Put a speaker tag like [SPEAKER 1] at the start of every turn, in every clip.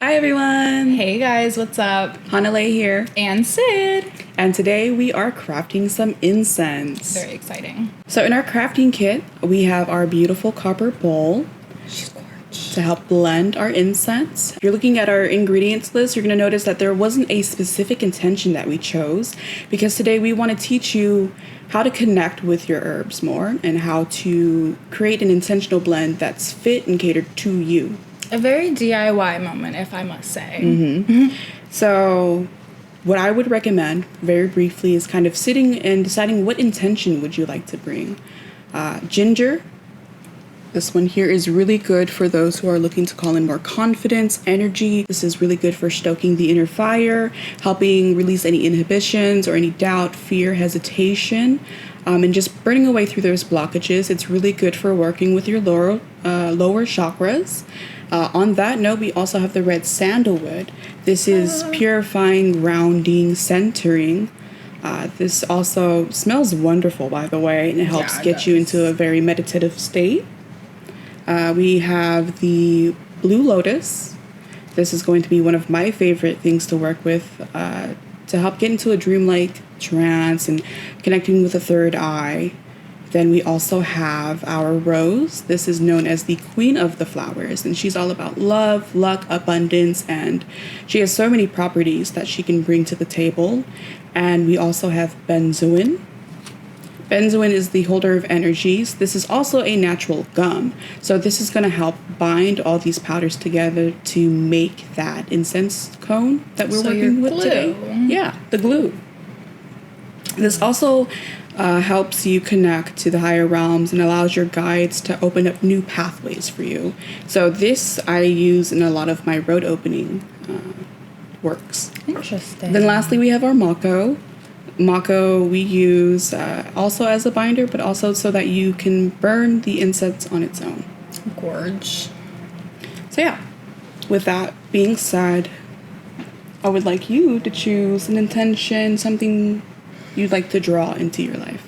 [SPEAKER 1] Hi everyone!
[SPEAKER 2] Hey guys, what's up?
[SPEAKER 1] Hanalei here.
[SPEAKER 2] And Sid.
[SPEAKER 1] And today we are crafting some incense.
[SPEAKER 2] Very exciting.
[SPEAKER 1] So in our crafting kit, we have our beautiful copper bowl.
[SPEAKER 2] She's gorgeous.
[SPEAKER 1] To help blend our incense. If you're looking at our ingredients list, you're going to notice that there wasn't a specific intention that we chose, because today we want to teach you how to connect with your herbs more and how to create an intentional blend that's fit and catered to you.
[SPEAKER 2] A very DIY moment, if I must say.
[SPEAKER 1] Mm-hmm. So what I would recommend, very briefly, is kind of sitting and deciding what intention would you like to bring. Ginger. This one here is really good for those who are looking to call in more confidence, energy. This is really good for stoking the inner fire, helping release any inhibitions or any doubt, fear, hesitation, and just burning away through those blockages. It's really good for working with your lower chakras. On that note, we also have the red sandalwood. This is purifying, grounding, centering. This also smells wonderful, by the way, and it helps get you into a very meditative state. We have the blue lotus. This is going to be one of my favorite things to work with to help get into a dreamlike trance and connecting with the third eye. Then we also have our rose. This is known as the queen of the flowers, and she's all about love, luck, abundance, and she has so many properties that she can bring to the table. And we also have benzoin. Benzoin is the holder of energies. This is also a natural gum. So this is going to help bind all these powders together to make that incense cone that we're working with today. Yeah, the glue. This also helps you connect to the higher realms and allows your guides to open up new pathways for you. So this I use in a lot of my road opening works.
[SPEAKER 2] Interesting.
[SPEAKER 1] Then lastly, we have our mako. Mako we use also as a binder, but also so that you can burn the incense on its own.
[SPEAKER 2] Gorge.
[SPEAKER 1] So yeah, with that being said, I would like you to choose an intention, something you'd like to draw into your life.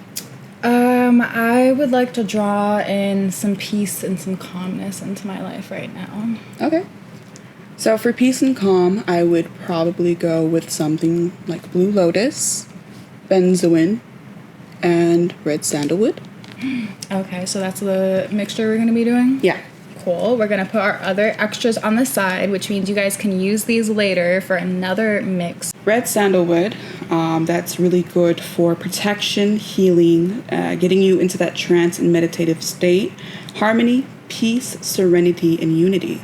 [SPEAKER 2] I would like to draw in some peace and some calmness into my life right now.
[SPEAKER 1] Okay. So for peace and calm, I would probably go with something like blue lotus, benzoin, and red sandalwood.
[SPEAKER 2] Okay, so that's the mixture we're going to be doing?
[SPEAKER 1] Yeah.
[SPEAKER 2] Cool. We're going to put our other extras on the side, which means you guys can use these later for another mix.
[SPEAKER 1] Red sandalwood, that's really good for protection, healing, getting you into that trance and meditative state, harmony, peace, serenity, and unity.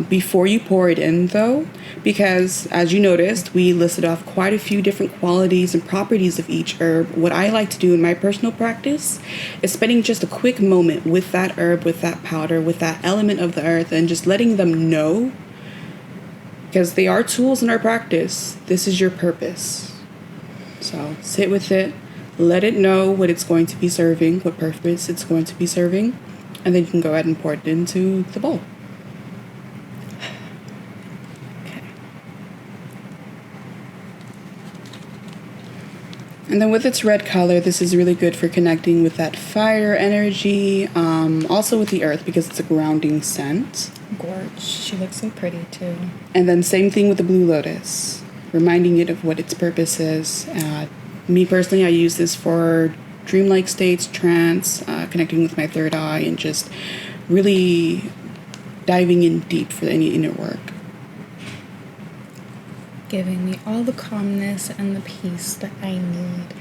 [SPEAKER 1] Before you pour it in, though, because as you noticed, we listed off quite a few different qualities and properties of each herb. What I like to do in my personal practice is spending just a quick moment with that herb, with that powder, with that element of the earth, and just letting them know, because they are tools in our practice. This is your purpose. So sit with it, let it know what it's going to be serving, what purpose it's going to be serving, and then you can go ahead and pour it into the bowl. And then with its red color, this is really good for connecting with that fire energy, also with the earth because it's a grounding scent.
[SPEAKER 2] Gorge. She looks so pretty too.
[SPEAKER 1] And then same thing with the blue lotus, reminding it of what its purpose is. Me personally, I use this for dreamlike states, trance, connecting with my third eye, and just really diving in deep for any inner work.
[SPEAKER 2] Giving me all the calmness and the peace that I need.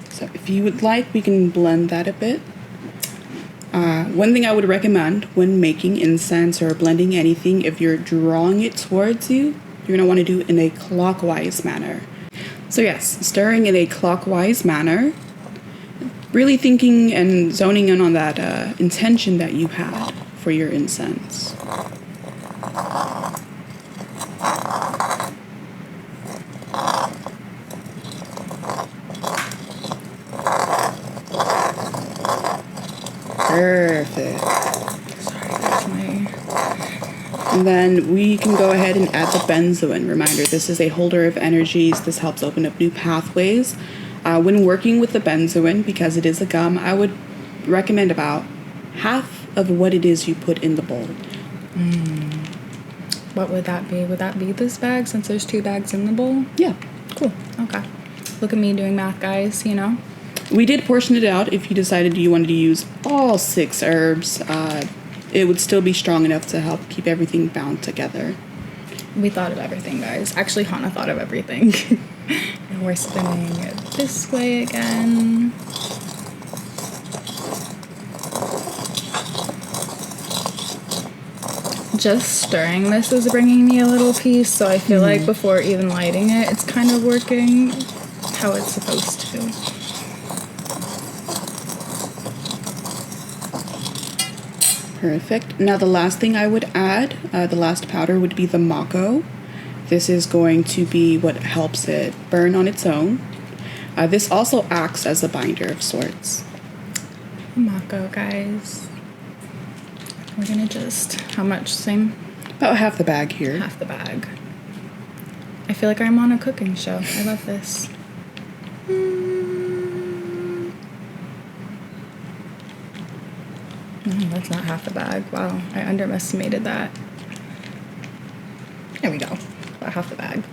[SPEAKER 1] So if you would like, we can blend that a bit. One thing I would recommend when making incense or blending anything, if you're drawing it towards you, you're going to want to do it in a clockwise manner. So yes, stirring in a clockwise manner, really thinking and zoning in on that intention that you had for your incense. Perfect.
[SPEAKER 2] Sorry, that's my...
[SPEAKER 1] And then we can go ahead and add the benzoin. Reminder, this is a holder of energies. This helps open up new pathways. When working with the benzoin, because it is a gum, I would recommend about half of what it is you put in the bowl.
[SPEAKER 2] What would that be? Would that be this bag since there's 2 bags in the bowl?
[SPEAKER 1] Yeah.
[SPEAKER 2] Cool. Okay. Look at me doing math, guys, you know?
[SPEAKER 1] We did portion it out. If you decided you wanted to use all 6 herbs, it would still be strong enough to help keep everything bound together.
[SPEAKER 2] We thought of everything, guys. Actually, Hana thought of everything. And we're spinning it this way again. Just stirring this is bringing me a little peace, so I feel like before even lighting it, it's kind of working how it's supposed to.
[SPEAKER 1] Perfect. Now the last thing I would add, the last powder would be the mako. This is going to be what helps it burn on its own. This also acts as a binder of sorts.
[SPEAKER 2] Mako, guys. We're gonna just, how much? Same?
[SPEAKER 1] About half the bag here.
[SPEAKER 2] Half the bag. I feel like I'm on a cooking show. I love this. That's not half the bag. Wow, I underestimated that. There we go. About half the bag.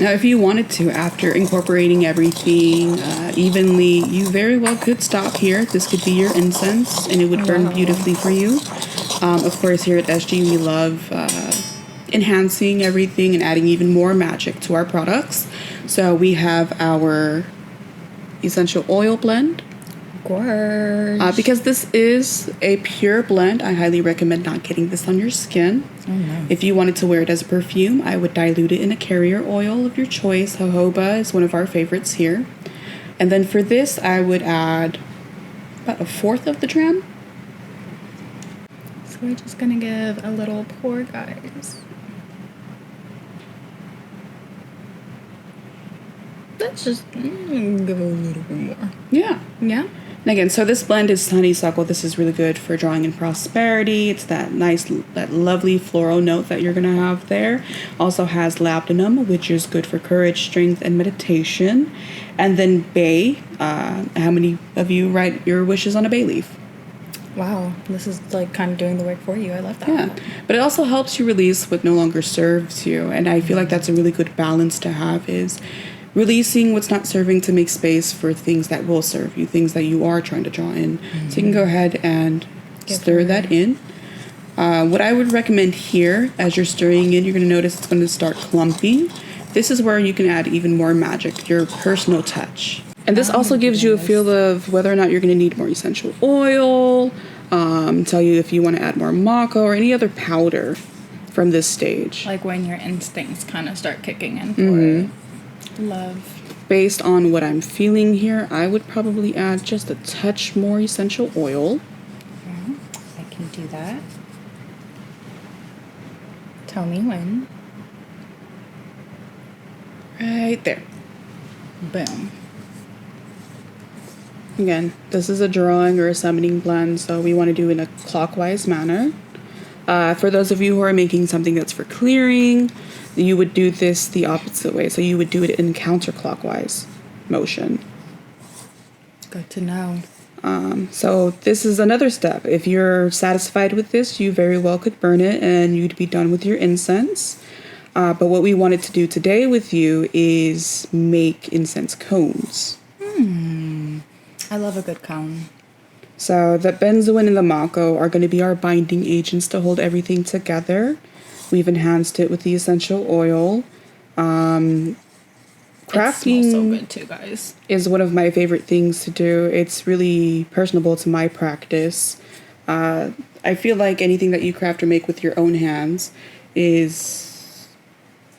[SPEAKER 1] Now, if you wanted to, after incorporating everything evenly, you very well could stop here. This could be your incense, and it would burn beautifully for you. Of course, here at SG, we love enhancing everything and adding even more magic to our products. So we have our essential oil blend.
[SPEAKER 2] Gorge.
[SPEAKER 1] Because this is a pure blend, I highly recommend not getting this on your skin.
[SPEAKER 2] Oh, no.
[SPEAKER 1] If you wanted to wear it as a perfume, I would dilute it in a carrier oil of your choice. Jojoba is one of our favorites here. And then for this, I would add about 1/4 of the dram.
[SPEAKER 2] So we're just gonna give a little pour, guys. Let's just give a little bit more.
[SPEAKER 1] Yeah.
[SPEAKER 2] Yeah?
[SPEAKER 1] And again, so this blend is honeysuckle. This is really good for drawing in prosperity. It's that nice, that lovely floral note that you're going to have there. Also has labdanum, which is good for courage, strength, and meditation. And then bay. How many of you write your wishes on a bay leaf?
[SPEAKER 2] Wow, this is like kind of doing the work for you. I love that.
[SPEAKER 1] Yeah, but it also helps you release what no longer serves you. And I feel like that's a really good balance to have, is releasing what's not serving to make space for things that will serve you, things that you are trying to draw in. So you can go ahead and stir that in. What I would recommend here, as you're stirring in, you're going to notice it's going to start clumping. This is where you can add even more magic, your personal touch. And this also gives you a feel of whether or not you're going to need more essential oil, tell you if you want to add more mako or any other powder from this stage.
[SPEAKER 2] Like when your instincts kind of start kicking in for it. Love.
[SPEAKER 1] Based on what I'm feeling here, I would probably add just a touch more essential oil.
[SPEAKER 2] Yeah, I can do that. Tell me when.
[SPEAKER 1] Right there.
[SPEAKER 2] Boom.
[SPEAKER 1] Again, this is a drawing or a summoning blend, so we want to do it in a clockwise manner. For those of you who are making something that's for clearing, you would do this the opposite way. So you would do it in counterclockwise motion.
[SPEAKER 2] Good to know.
[SPEAKER 1] So this is another step. If you're satisfied with this, you very well could burn it and you'd be done with your incense. But what we wanted to do today with you is make incense cones.
[SPEAKER 2] I love a good cone.
[SPEAKER 1] So the benzoin and the mako are going to be our binding agents to hold everything together. We've enhanced it with the essential oil. Crafting
[SPEAKER 2] It smells so good too, guys.
[SPEAKER 1] is one of my favorite things to do. It's really personable to my practice. I feel like anything that you craft or make with your own hands is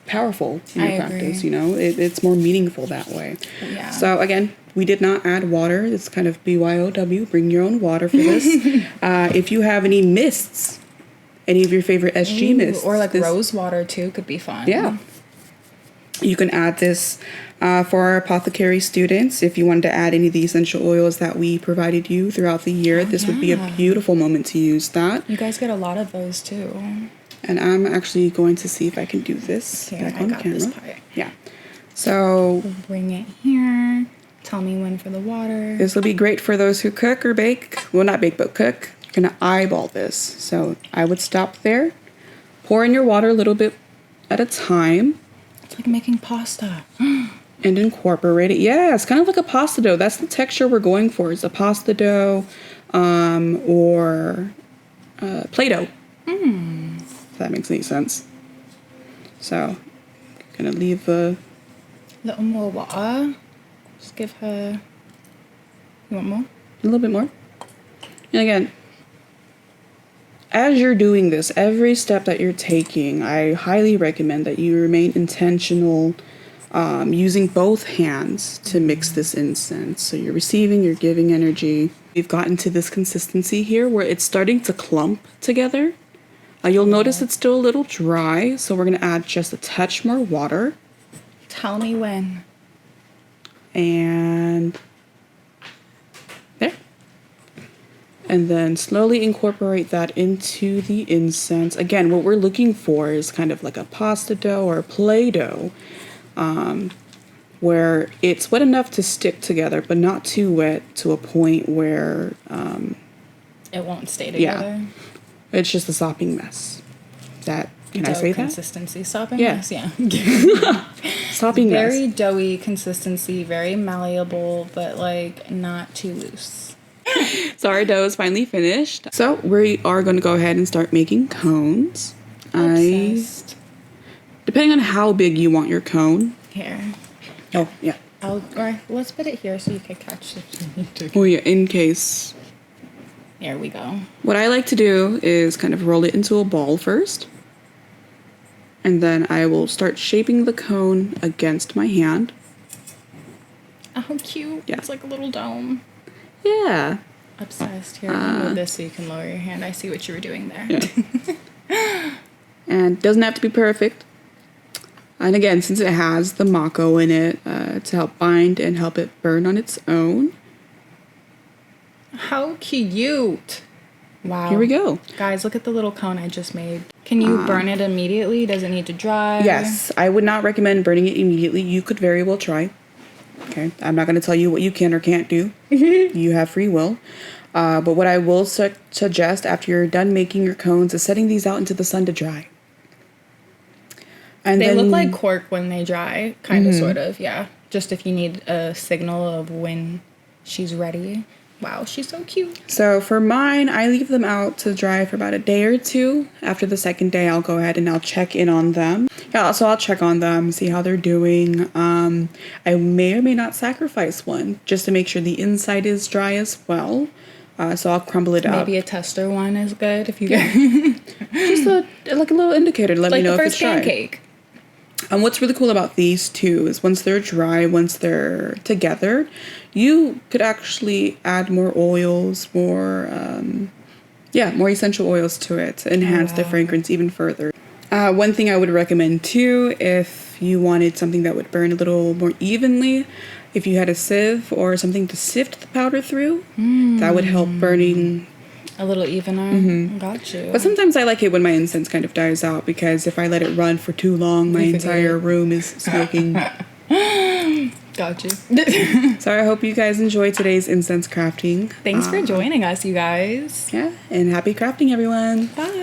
[SPEAKER 1] powerful in your practice. You know, it's more meaningful that way.
[SPEAKER 2] Yeah.
[SPEAKER 1] So again, we did not add water. It's kind of BYOW. Bring your own water for this. If you have any mists, any of your favorite SG mists,
[SPEAKER 2] or like rose water too, could be fun.
[SPEAKER 1] Yeah. You can add this for our apothecary students. If you wanted to add any of the essential oils that we provided you throughout the year, this would be a beautiful moment to use that.
[SPEAKER 2] You guys get a lot of those too.
[SPEAKER 1] And I'm actually going to see if I can do this
[SPEAKER 2] Here,
[SPEAKER 1] back
[SPEAKER 2] I
[SPEAKER 1] on
[SPEAKER 2] got
[SPEAKER 1] camera.
[SPEAKER 2] this part.
[SPEAKER 1] Yeah. So
[SPEAKER 2] Bring it here. Tell me when for the water.
[SPEAKER 1] This will be great for those who cook or bake. Well, not bake, but cook. You're gonna eyeball this. So I would stop there. Pour in your water a little bit at a time.
[SPEAKER 2] It's like making pasta.
[SPEAKER 1] And incorporate it. Yeah, it's kind of like a pasta dough. That's the texture we're going for. Is a pasta dough or Play-Doh. If that makes any sense. So, gonna leave a
[SPEAKER 2] little more water. Just give her. You want more?
[SPEAKER 1] A little bit more. And again, as you're doing this, every step that you're taking, I highly recommend that you remain intentional, using both hands to mix this incense. So you're receiving, you're giving energy. We've gotten to this consistency here where it's starting to clump together. You'll notice it's still a little dry, so we're going to add just a touch more water.
[SPEAKER 2] Tell me when.
[SPEAKER 1] And there. And then slowly incorporate that into the incense. Again, what we're looking for is kind of like a pasta dough or a Play-Doh, where it's wet enough to stick together, but not too wet to a point where
[SPEAKER 2] it won't stay together.
[SPEAKER 1] Yeah. It's just a sopping mess. Can I say that?
[SPEAKER 2] Consistency, sopping
[SPEAKER 1] mess?
[SPEAKER 2] Yeah.
[SPEAKER 1] Sopping mess.
[SPEAKER 2] Very doughy consistency, very malleable, but like not too loose.
[SPEAKER 1] So our dough is finally finished. So we are going to go ahead and start making cones.
[SPEAKER 2] Obsessed.
[SPEAKER 1] Depending on how big you want your cone.
[SPEAKER 2] Here.
[SPEAKER 1] Oh, yeah.
[SPEAKER 2] Let's put it here so you can catch it.
[SPEAKER 1] Oh, yeah, in case.
[SPEAKER 2] There we go.
[SPEAKER 1] What I like to do is kind of roll it into a ball first. And then I will start shaping the cone against my hand.
[SPEAKER 2] Oh, how cute.
[SPEAKER 1] Yeah.
[SPEAKER 2] It's like a little dome.
[SPEAKER 1] Yeah.
[SPEAKER 2] Obsessed. Here, I'll move this so you can lower your hand. I see what you were doing there.
[SPEAKER 1] Yeah. And it doesn't have to be perfect. And again, since it has the mako in it to help bind and help it burn on its own.
[SPEAKER 2] How cute. Wow.
[SPEAKER 1] Here we go.
[SPEAKER 2] Guys, look at the little cone I just made. Can you burn it immediately? Does it need to dry?
[SPEAKER 1] Yes. I would not recommend burning it immediately. You could very well try. Okay. I'm not going to tell you what you can or can't do. You have free will. But what I will suggest after you're done making your cones is setting these out into the sun to dry. And
[SPEAKER 2] they look like cork when they dry, kind of, sort of, yeah. Just if you need a signal of when she's ready. Wow, she's so cute. So
[SPEAKER 1] for mine, I leave them out to dry for about a day or two. After the second day, I'll go ahead and I'll check in on them. Yeah, so I'll check on them, see how they're doing. I may or may not sacrifice one just to make sure the inside is dry as well. So I'll crumble it up.
[SPEAKER 2] Maybe a tester one is good if you get
[SPEAKER 1] just like a little indicator to let me know if it's dry.
[SPEAKER 2] Like the first pancake.
[SPEAKER 1] And what's really cool about these two is once they're dry, once they're together, you could actually add more oils, more essential oils to it to enhance the fragrance even further. One thing I would recommend too, if you wanted something that would burn a little more evenly, if you had a sieve or something to sift the powder through, that would help burning
[SPEAKER 2] a little evener. Got you.
[SPEAKER 1] But sometimes I like it when my incense kind of dies out, because if I let it run for too long, my entire room is smoking.
[SPEAKER 2] Got you.
[SPEAKER 1] So I hope you guys enjoyed today's incense crafting.
[SPEAKER 2] Thanks for joining us, you guys.
[SPEAKER 1] Yeah, and happy crafting, everyone.
[SPEAKER 2] Bye.